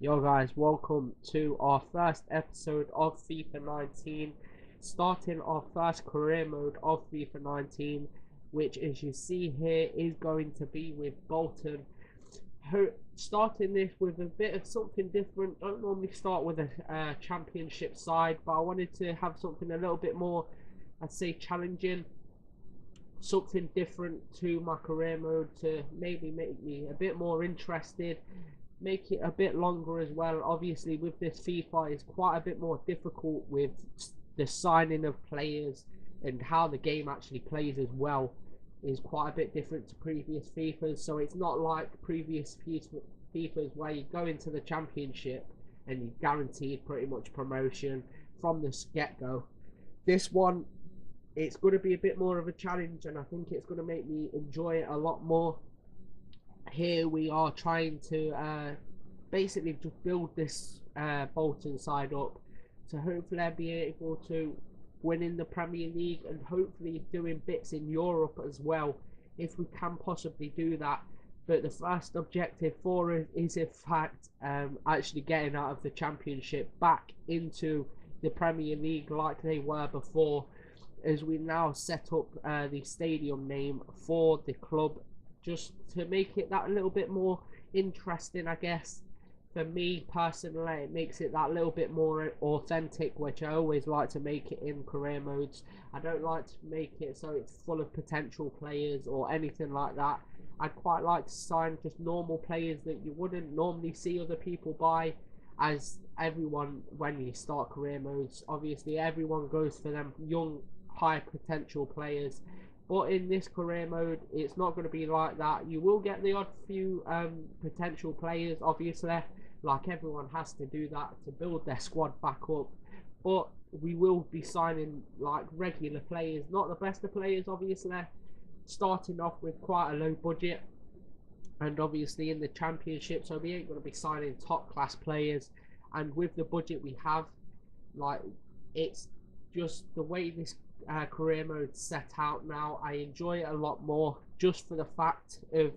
Yo guys, welcome to our first episode of FIFA 19, starting our first career mode of FIFA 19, which as you see here is going to be with Bolton. Starting this with a bit of something different. Don't normally start with a championship side, but I wanted to have something a little bit more, I'd say, challenging, something different to my career mode to maybe make me a bit more interested, make it a bit longer as well. Obviously, with this FIFA, it's quite a bit more difficult with the signing of players and how the game actually plays as well. Is quite a bit different to previous FIFAs, so it's not like previous FIFAs where you go into the championship and you guaranteed pretty much promotion from the get go. This one, it's going to be a bit more of a challenge, and I think it's going to make me enjoy it a lot more. Here we are trying to basically just build this Bolton side up to hopefully be able to win in the Premier League and hopefully doing bits in Europe as well if we can possibly do that. But the first objective for us is in fact actually getting out of the Championship back into the Premier League like they were before, as we now set up the stadium name for the club just to make it that little bit more interesting, I guess. For me personally, it makes it that little bit more authentic, which I always like to make it in career modes. I don't like to make it so it's full of potential players or anything like that. I'd quite like to sign just normal players that you wouldn't normally see other people buy, as everyone, when you start career modes, obviously everyone goes for them young high potential players. But in this career mode, it's not going to be like that. You will get the odd few potential players, obviously, like everyone has to do that to build their squad back up. But we will be signing like regular players, not the best of players, obviously, starting off with quite a low budget. And obviously in the championship, so we ain't going to be signing top class players. And with the budget we have, like, it's just the way this career mode set out now. I enjoy it a lot more just for the fact of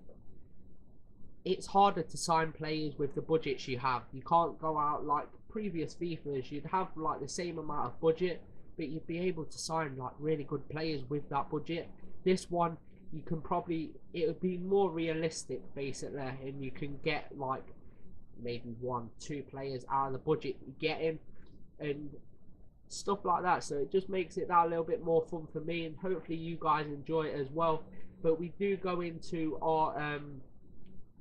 it's harder to sign players with the budgets you have. You can't go out like previous FIFAs. You'd have like the same amount of budget, but you'd be able to sign like really good players with that budget. This one, you can probably, it would be more realistic basically, and you can get like maybe one, two players out of the budget you get in, and stuff like that. So it just makes it that little bit more fun for me, and hopefully you guys enjoy it as well. But we do go into our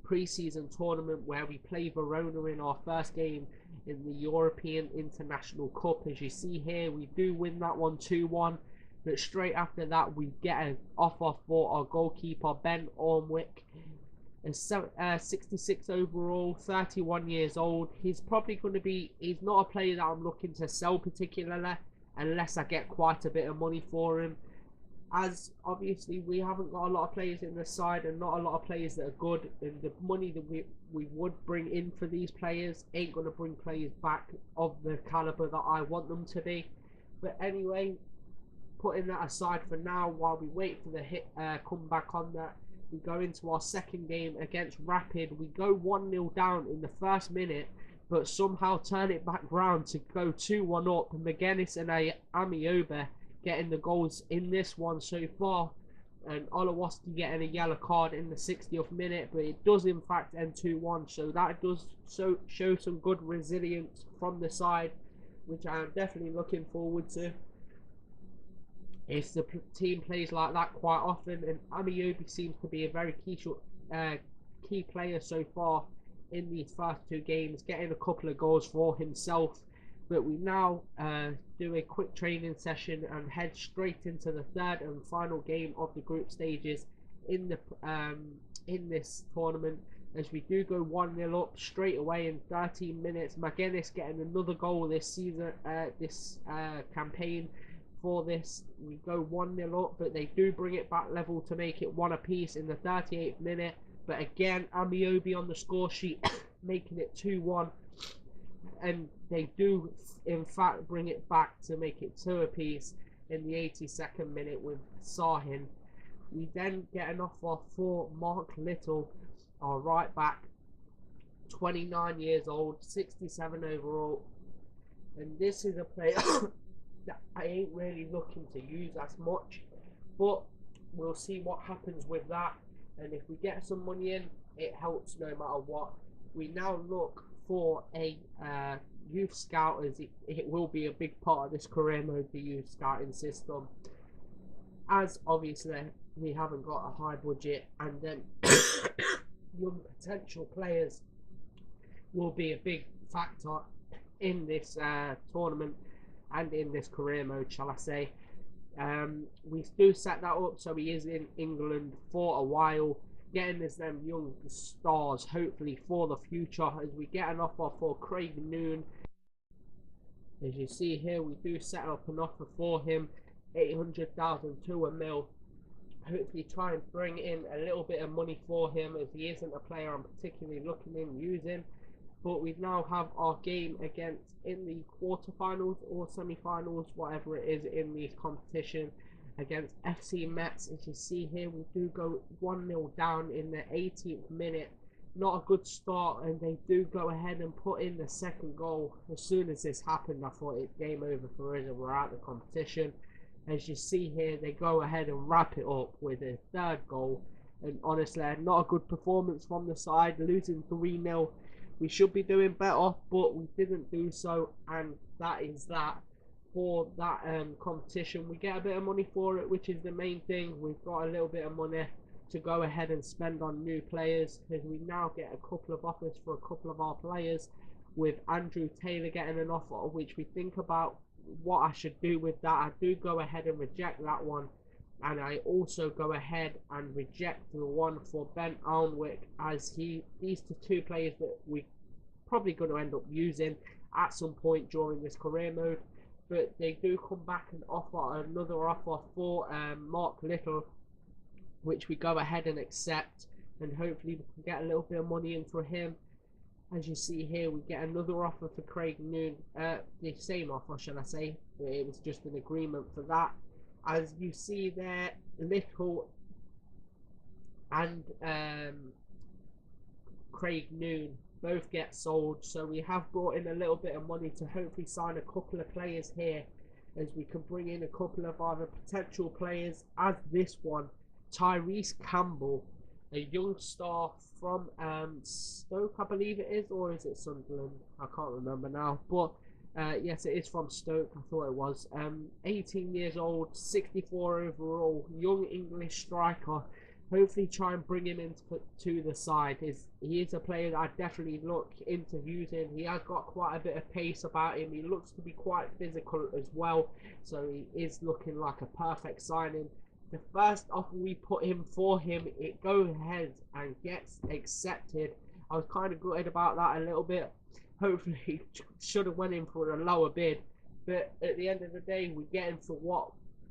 pre-season tournament where we play Verona in our first game in the European International Cup. As you see here, we do win that one 2-1. But straight after that, we get an offer for our goalkeeper, Ben Ormwick. A 66 overall, 31 years old. He's probably going to be, he's not a player that I'm looking to sell particularly, unless I get quite a bit of money for him, as obviously we haven't got a lot of players in the side and not a lot of players that are good, and the money that we would bring in for these players ain't going to bring players back of the caliber that I want them to be. But anyway, putting that aside for now while we wait for the hit come back on that, we go into our second game against Rapid. We go 1-0 down in the first minute, but somehow turn it back round to go 2-1 up. McGuinness and Amioba getting the goals in this one so far, and Olawoski getting a yellow card in the 60th minute, but it does in fact end 2-1, so that does show some good resilience from the side, which I am definitely looking forward to. If the team plays like that quite often, and Amiobi seems to be a very key player so far in these first two games, getting a couple of goals for himself. But we now do a quick training session and head straight into the third and final game of the group stages in the in this tournament, as we do go 1-0 up straight away in 13 minutes. McGuinness getting another goal this season, this campaign. For this, we go 1-0 up, but they do bring it back level to make it one apiece in the 38th minute. But again, Amiobi on the score sheet, making it 2-1. And they do, in fact, bring it back to make it two apiece in the 82nd minute with Sahin. We then get an offer for Mark Little, our right back, 29 years old, 67 overall, and this is a player that I ain't really looking to use as much, but we'll see what happens with that. And if we get some money in, it helps no matter what. We now look for a youth scout, as it will be a big part of this career mode, the youth scouting system, as obviously we haven't got a high budget, and then young potential players will be a big factor in this tournament and in this career mode, shall I say. We do set that up so he is in England for a while, getting us them young stars, hopefully for the future, as we get an offer for Craig Noon. As you see here, we do set up an offer for him, 800,000 to a mil. Hopefully try and bring in a little bit of money for him, as he isn't a player I'm particularly looking in using. But we now have our game against, in the quarterfinals or semi-finals, whatever it is in the competition, against FC Metz. As you see here, we do go 1-0 down in the 18th minute. Not a good start, and they do go ahead and put in the second goal. As soon as this happened, I thought it game over for us and we're out of the competition. As you see here, they go ahead and wrap it up with a third goal. And honestly, not a good performance from the side, losing 3-0. We should be doing better, but we didn't do so, and that is that for that competition. We get a bit of money for it, which is the main thing. We've got a little bit of money to go ahead and spend on new players, as we now get a couple of offers for a couple of our players, with Andrew Taylor getting an offer, which we think about what I should do with that. I do go ahead and reject that one, and I also go ahead and reject the one for Ben Alnwick, as these are two players that we probably going to end up using at some point during this career mode. But they do come back and offer another offer for Mark Little, which we go ahead and accept, and hopefully we can get a little bit of money in for him. As you see here, we get another offer for Craig Noon, the same offer, shall I say. It was just an agreement for that. As you see there, Little and Craig Noon both get sold, so we have brought in a little bit of money to hopefully sign a couple of players here, as we can bring in a couple of other potential players, as this one, Tyrese Campbell, a young star from Stoke, I believe it is, or is it Sunderland? I can't remember now, but yes, it is from Stoke. I thought it was. 18 years old, 64 overall, young English striker. Hopefully try and bring him into the side. He is a player that I definitely look into using. He has got quite a bit of pace about him. He looks to be quite physical as well, so he is looking like a perfect signing. The first offer we put him for him, it goes ahead and gets accepted. I was kind of gutted about that a little bit. Hopefully he should have went in for a lower bid, but at the end of the day, we get him for what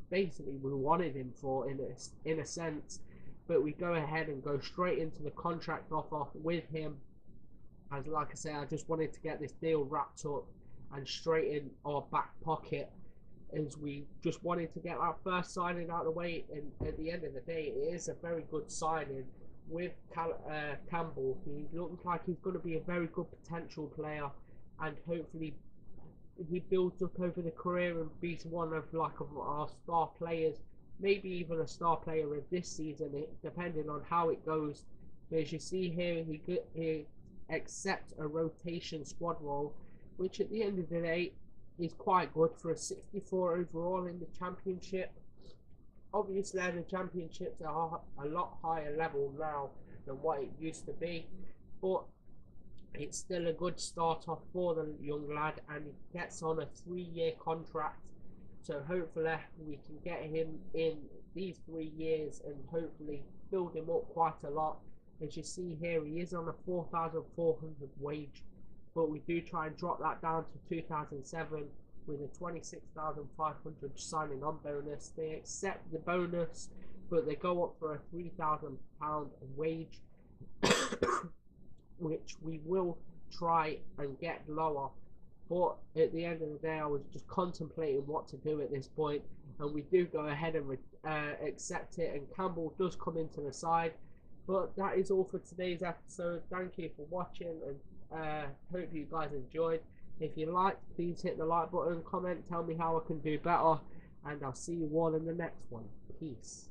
basically we wanted him for, in a sense. But we go ahead and go straight into the contract offer with him, as like I say, I just wanted to get this deal wrapped up and straight in our back pocket, as we just wanted to get that first signing out of the way. And at the end of the day, it is a very good signing with Campbell. He looks like he's going to be a very good potential player, and hopefully he builds up over the career and be one of our star players, maybe even a star player of this season, depending on how it goes. But as you see here, he accepts a rotation squad role, which at the end of the day is quite good for a 64 overall in the championship. Obviously, the championships are a lot higher level now than what it used to be, but it's still a good start off for the young lad, and he gets on a 3-year contract. So hopefully we can get him in these 3 years and hopefully build him up quite a lot. As you see here, he is on a 4,400 wage, but we do try and drop that down to 2,007 with a 26,500 signing on bonus. They accept the bonus, but they go up for a £3,000 wage, which we will try and get lower. But at the end of the day, I was just contemplating what to do at this point, and we do go ahead and accept it, and Campbell does come into the side. But that is all for today's episode. Thank you for watching, and Hope you guys enjoyed. If you liked, please hit the like button, comment, tell me how I can do better, and I'll see you all in the next one. Peace.